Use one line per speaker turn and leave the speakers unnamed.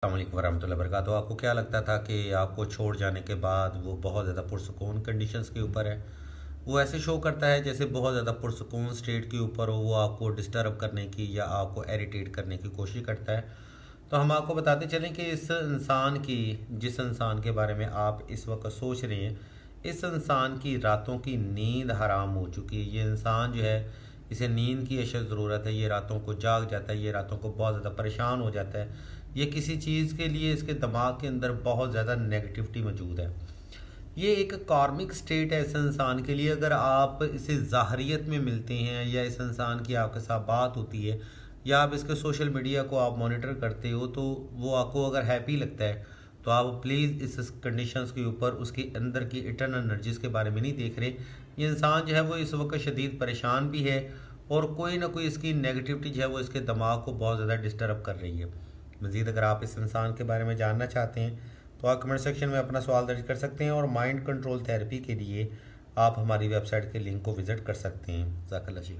अस्सलाम वालेकुम वरहमतुल्लाहि वबरकातुहू। आपको क्या लगता था कि आपको छोड़ जाने के बाद वो बहुत ज़्यादा पुरसुकून कंडीशंस के ऊपर है? वो ऐसे शो करता है जैसे बहुत ज़्यादा पुरसुकून स्टेट के ऊपर हो, वो आपको डिस्टर्ब करने की या आपको इरिटेट करने की कोशिश करता है। तो हम आपको बताते चलें कि इस इंसान की, जिस इंसान के बारे में आप इस वक्त सोच रहे हैं, इस इंसान की रातों की नींद हराम हो चुकी है। ये इंसान जो है, इसे नींद की अशद ज़रूरत है। ये रातों को जाग जाता है, ये रातों को बहुत ज़्यादा परेशान हो जाता है। ये किसी चीज़ के लिए इसके दिमाग के अंदर बहुत ज़्यादा नेगेटिविटी मौजूद है। ये एक कार्मिक स्टेट है इस इंसान के लिए। अगर आप इसे ज़ाहरियत में मिलते हैं या इस इंसान की आपके साथ बात होती है या आप इसके सोशल मीडिया को आप मॉनिटर करते हो, तो वो आपको अगर हैप्पी लगता है तो आप प्लीज़ इस कंडीशंस के ऊपर उसके अंदर की इटर्नल एनर्जीज़ के बारे में नहीं देख रहे। ये इंसान जो है वो इस वक्त शदीद परेशान भी है और कोई ना कोई इसकी नेगेटिविटी जो है वो इसके दिमाग को बहुत ज़्यादा डिस्टर्ब कर रही है। मज़ीद अगर आप इस इंसान के बारे में जानना चाहते हैं तो आप कमेंट सेक्शन में अपना सवाल दर्ज कर सकते हैं और माइंड कंट्रोल थेरेपी के लिए आप हमारी वेबसाइट के लिंक को विज़िट कर सकते हैं। ज़ाकल्लाह जी।